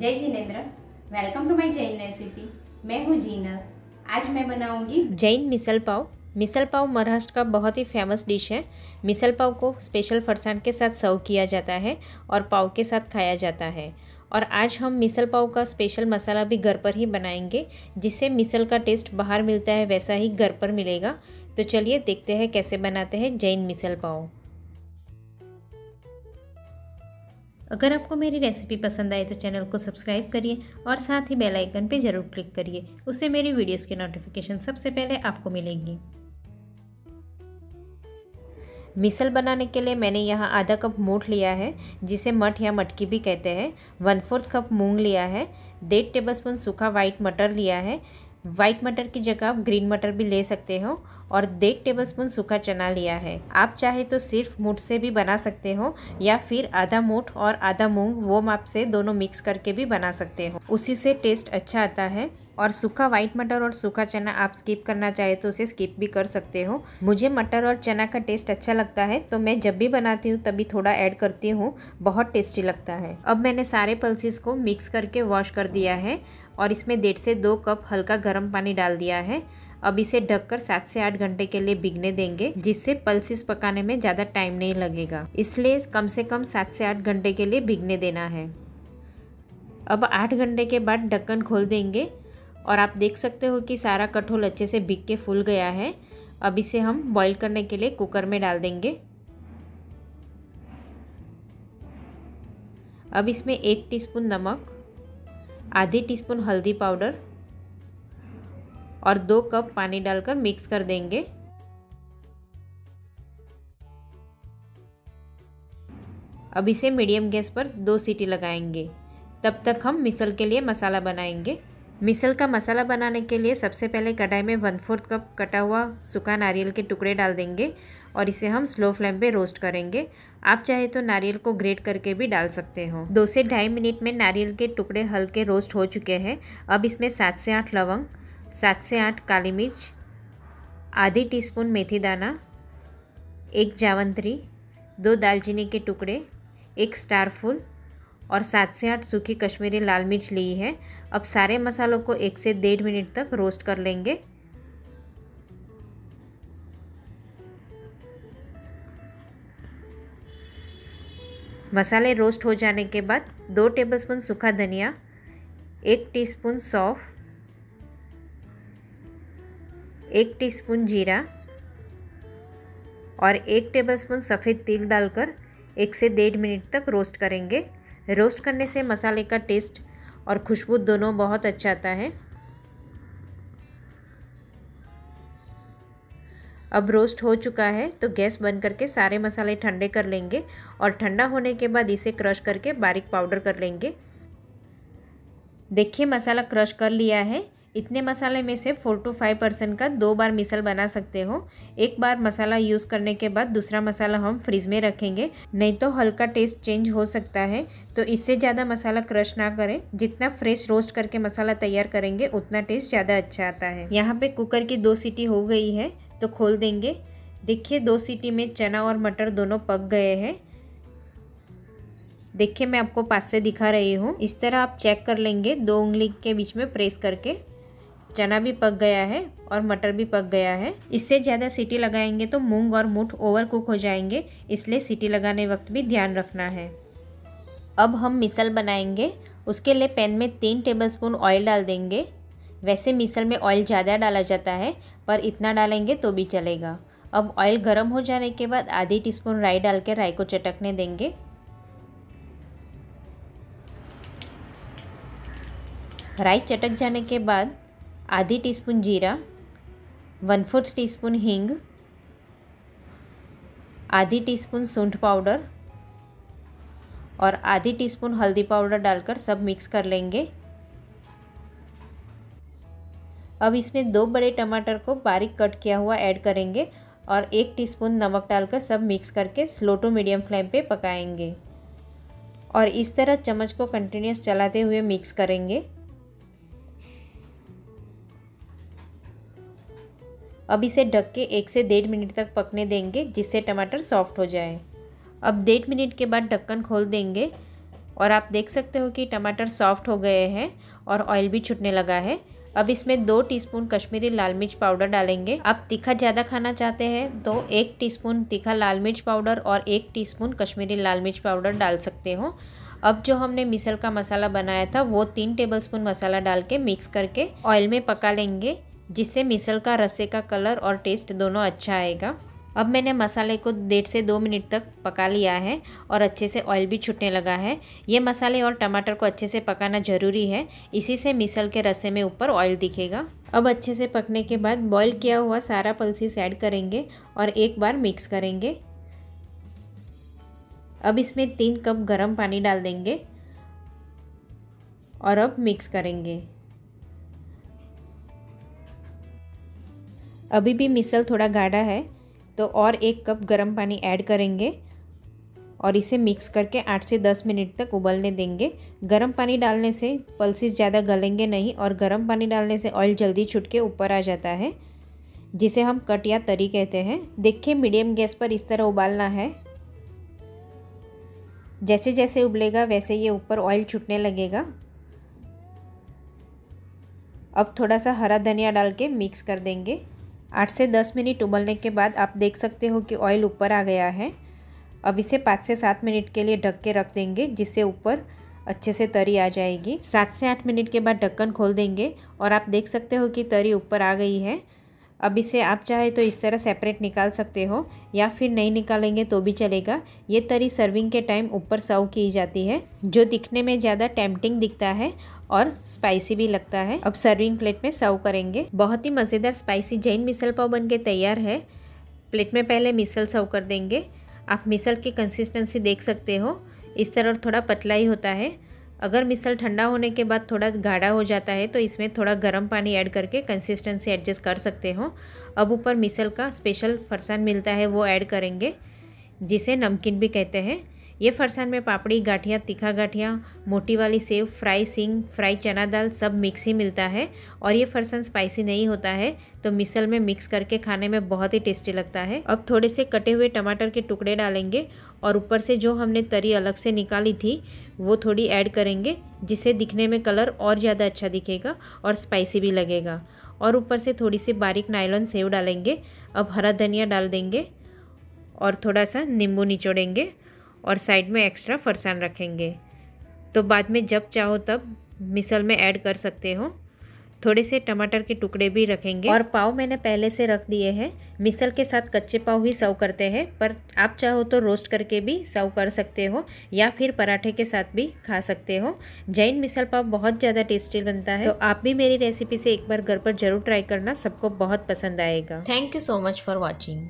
जय जिनेंद्र। Welcome to my Jain recipe. मैं हूँ जीनल। आज मैं बनाऊंगी जैन मिसल पाव। मिसल पाव महाराष्ट्र का बहुत ही फेमस डिश है। मिसल पाव को स्पेशल फरसान के साथ सर्व किया जाता है और पाव के साथ खाया जाता है। और आज हम मिसल पाव का स्पेशल मसाला भी घर पर ही बनाएंगे, जिससे मिसल का टेस्ट बाहर मिलता है वैसा ही घर पर मिलेगा। तो चलिए देखते हैं कैसे बनाते हैं जैन मिसल पाव। अगर आपको मेरी रेसिपी पसंद आए तो चैनल को सब्सक्राइब करिए और साथ ही बेल आइकन पे ज़रूर क्लिक करिए। उससे मेरी वीडियोस की नोटिफिकेशन सबसे पहले आपको मिलेंगी। मिसल बनाने के लिए मैंने यहाँ आधा कप मोठ लिया है, जिसे मठ या मटकी भी कहते हैं। 1/4 कप मूंग लिया है। 1.5 टेबलस्पून सूखा वाइट मटर लिया है। वाइट मटर की जगह आप ग्रीन मटर भी ले सकते हो। और 1.5 टेबलस्पून सूखा चना लिया है। आप चाहे तो सिर्फ मूठ से भी बना सकते हो या फिर आधा मूठ और आधा मूंग वो माप से दोनों मिक्स करके भी बना सकते हो, उसी से टेस्ट अच्छा आता है। और सूखा वाइट मटर और सूखा चना आप स्किप करना चाहे तो उसे स्किप भी कर सकते हो। मुझे मटर और चना का टेस्ट अच्छा लगता है तो मैं जब भी बनाती हूँ तभी थोड़ा ऐड करती हूँ, बहुत टेस्टी लगता है। अब मैंने सारे पल्सेस को मिक्स करके वॉश कर दिया है और इसमें 1.5 से 2 कप हल्का गर्म पानी डाल दिया है। अब इसे ढककर 7 से 8 घंटे के लिए भिगने देंगे, जिससे पल्सेस पकाने में ज़्यादा टाइम नहीं लगेगा, इसलिए कम से कम 7 से 8 घंटे के लिए भिगने देना है। अब 8 घंटे के बाद ढक्कन खोल देंगे और आप देख सकते हो कि सारा कठोल अच्छे से भिग के फूल गया है। अब इसे हम बॉईल करने के लिए कुकर में डाल देंगे। अब इसमें 1 टीस्पून नमक, आधी टीस्पून हल्दी पाउडर और 2 कप पानी डालकर मिक्स कर देंगे। अब इसे मीडियम गैस पर 2 सीटी लगाएंगे। तब तक हम मिसल के लिए मसाला बनाएंगे। मिसल का मसाला बनाने के लिए सबसे पहले कढ़ाई में 1/4 कप कटा हुआ सूखा नारियल के टुकड़े डाल देंगे और इसे हम स्लो फ्लेम पे रोस्ट करेंगे। आप चाहे तो नारियल को ग्रेट करके भी डाल सकते हो। 2 से 2.5 मिनट में नारियल के टुकड़े हल्के रोस्ट हो चुके हैं। अब इसमें 7 से 8 लवंग, 7 से 8 काली मिर्च, आधी टीस्पून मेथी दाना, 1 जावित्री, 2 दालचीनी के टुकड़े, 1 स्टार फूल और 7 से 8 सूखी कश्मीरी लाल मिर्च ली है। अब सारे मसालों को 1 से 1.5 मिनट तक रोस्ट कर लेंगे। मसाले रोस्ट हो जाने के बाद 2 टेबलस्पून सूखा धनिया, 1 टीस्पून सौंफ, 1 टीस्पून जीरा और 1 टेबलस्पून सफ़ेद तिल डालकर 1 से 1.5 मिनट तक रोस्ट करेंगे। रोस्ट करने से मसाले का टेस्ट और खुशबू दोनों बहुत अच्छा आता है। अब रोस्ट हो चुका है तो गैस बंद करके सारे मसाले ठंडे कर लेंगे और ठंडा होने के बाद इसे क्रश करके बारीक पाउडर कर लेंगे। देखिए मसाला क्रश कर लिया है। इतने मसाले में से 4 to 5% का 2 बार मिसल बना सकते हो। एक बार मसाला यूज़ करने के बाद दूसरा मसाला हम फ्रीज में रखेंगे, नहीं तो हल्का टेस्ट चेंज हो सकता है। तो इससे ज़्यादा मसाला क्रश ना करें। जितना फ्रेश रोस्ट करके मसाला तैयार करेंगे उतना टेस्ट ज़्यादा अच्छा आता है। यहाँ पे कुकर की 2 सीटी हो गई है तो खोल देंगे। देखिए 2 सीटी में चना और मटर दोनों पक गए हैं। देखिए मैं आपको पास से दिखा रही हूँ। इस तरह आप चेक कर लेंगे 2 उंगली के बीच में प्रेस करके। चना भी पक गया है और मटर भी पक गया है। इससे ज़्यादा सीटी लगाएंगे तो मूंग और मूठ ओवर कुक हो जाएंगे, इसलिए सीटी लगाने वक्त भी ध्यान रखना है। अब हम मिसल बनाएंगे। उसके लिए पैन में 3 टेबलस्पून ऑयल डाल देंगे। वैसे मिसल में ऑयल ज़्यादा डाला जाता है, पर इतना डालेंगे तो भी चलेगा। अब ऑयल गर्म हो जाने के बाद आधी टीस्पून राई डाल के राई को चटकने देंगे। राई चटक जाने के बाद आधी टीस्पून जीरा, 1/4 टीस्पून हींग, आधी टीस्पून सूंठ पाउडर और आधी टीस्पून हल्दी पाउडर डालकर सब मिक्स कर लेंगे। अब इसमें 2 बड़े टमाटर को बारीक कट किया हुआ ऐड करेंगे और 1 टीस्पून नमक डालकर सब मिक्स करके स्लो टू मीडियम फ्लेम पे पकाएंगे और इस तरह चम्मच को कंटिन्यूस चलाते हुए मिक्स करेंगे। अब इसे ढक के 1 से 1.5 मिनट तक पकने देंगे, जिससे टमाटर सॉफ्ट हो जाए। अब 1.5 मिनट के बाद ढक्कन खोल देंगे और आप देख सकते हो कि टमाटर सॉफ्ट हो गए हैं और ऑयल भी छूटने लगा है। अब इसमें 2 टीस्पून कश्मीरी लाल मिर्च पाउडर डालेंगे। आप तीखा ज़्यादा खाना चाहते हैं तो 1 टीस्पून तीखा लाल मिर्च पाउडर और 1 टीस्पून कश्मीरी लाल मिर्च पाउडर डाल सकते हो। अब जो हमने मिसल का मसाला बनाया था वो 3 टेबलस्पून मसाला डाल के मिक्स करके ऑयल में पका लेंगे, जिससे मिसल का रस्से का कलर और टेस्ट दोनों अच्छा आएगा। अब मैंने मसाले को 1.5 से 2 मिनट तक पका लिया है और अच्छे से ऑयल भी छूटने लगा है। ये मसाले और टमाटर को अच्छे से पकाना ज़रूरी है, इसी से मिसल के रस्से में ऊपर ऑयल दिखेगा। अब अच्छे से पकने के बाद बॉईल किया हुआ सारा पल्सेस ऐड करेंगे और एक बार मिक्स करेंगे। अब इसमें 3 कप गर्म पानी डाल देंगे और अब मिक्स करेंगे। अभी भी मिसल थोड़ा गाढ़ा है तो और 1 कप गर्म पानी ऐड करेंगे और इसे मिक्स करके 8 से 10 मिनट तक उबलने देंगे। गर्म पानी डालने से पल्सेस ज़्यादा गलेंगे नहीं और गर्म पानी डालने से ऑयल जल्दी छूट के ऊपर आ जाता है, जिसे हम कट या तरी कहते हैं। देखिए मीडियम गैस पर इस तरह उबालना है। जैसे जैसे उबलेगा वैसे ये ऊपर ऑयल छूटने लगेगा। अब थोड़ा सा हरा धनिया डाल के मिक्स कर देंगे। 8 से 10 मिनट उबलने के बाद आप देख सकते हो कि ऑयल ऊपर आ गया है। अब इसे 5 से 7 मिनट के लिए ढक के रख देंगे, जिससे ऊपर अच्छे से तरी आ जाएगी। 7 से 8 मिनट के बाद ढक्कन खोल देंगे और आप देख सकते हो कि तरी ऊपर आ गई है। अब इसे आप चाहे तो इस तरह सेपरेट निकाल सकते हो या फिर नहीं निकालेंगे तो भी चलेगा। ये तरी सर्विंग के टाइम ऊपर सर्व की जाती है, जो दिखने में ज़्यादा टेम्पटिंग दिखता है और स्पाइसी भी लगता है। अब सर्विंग प्लेट में सर्व करेंगे। बहुत ही मज़ेदार स्पाइसी जैन मिसल पाव बनके तैयार है। प्लेट में पहले मिसल सर्व कर देंगे। आप मिसल की कंसिस्टेंसी देख सकते हो, इस तरह थोड़ा पतला ही होता है। अगर मिसल ठंडा होने के बाद थोड़ा गाढ़ा हो जाता है तो इसमें थोड़ा गर्म पानी ऐड करके कंसिस्टेंसी एडजस्ट कर सकते हो। अब ऊपर मिसल का स्पेशल फरसान मिलता है, वो ऐड करेंगे, जिसे नमकीन भी कहते हैं। ये फरसान में पापड़ी, गाठिया, तीखा गाठिया, मोटी वाली सेव, फ्राई सिंग, फ्राई चना दाल सब मिक्स ही मिलता है। और ये फरसान स्पाइसी नहीं होता है तो मिसल में मिक्स करके खाने में बहुत ही टेस्टी लगता है। अब थोड़े से कटे हुए टमाटर के टुकड़े डालेंगे और ऊपर से जो हमने तरी अलग से निकाली थी वो थोड़ी ऐड करेंगे, जिससे दिखने में कलर और ज़्यादा अच्छा दिखेगा और स्पाइसी भी लगेगा। और ऊपर से थोड़ी सी बारीक नायलॉन सेव डालेंगे। अब हरा धनिया डाल देंगे और थोड़ा सा नींबू निचोड़ेंगे और साइड में एक्स्ट्रा फरसान रखेंगे, तो बाद में जब चाहो तब मिसल में ऐड कर सकते हो। थोड़े से टमाटर के टुकड़े भी रखेंगे। और पाव मैंने पहले से रख दिए हैं। मिसल के साथ कच्चे पाव भी सर्व करते हैं, पर आप चाहो तो रोस्ट करके भी सर्व कर सकते हो या फिर पराठे के साथ भी खा सकते हो। जैन मिसल पाव बहुत ज़्यादा टेस्टी बनता है, तो आप भी मेरी रेसिपी से एक बार घर पर जरूर ट्राई करना, सबको बहुत पसंद आएगा। Thank you so much for watching.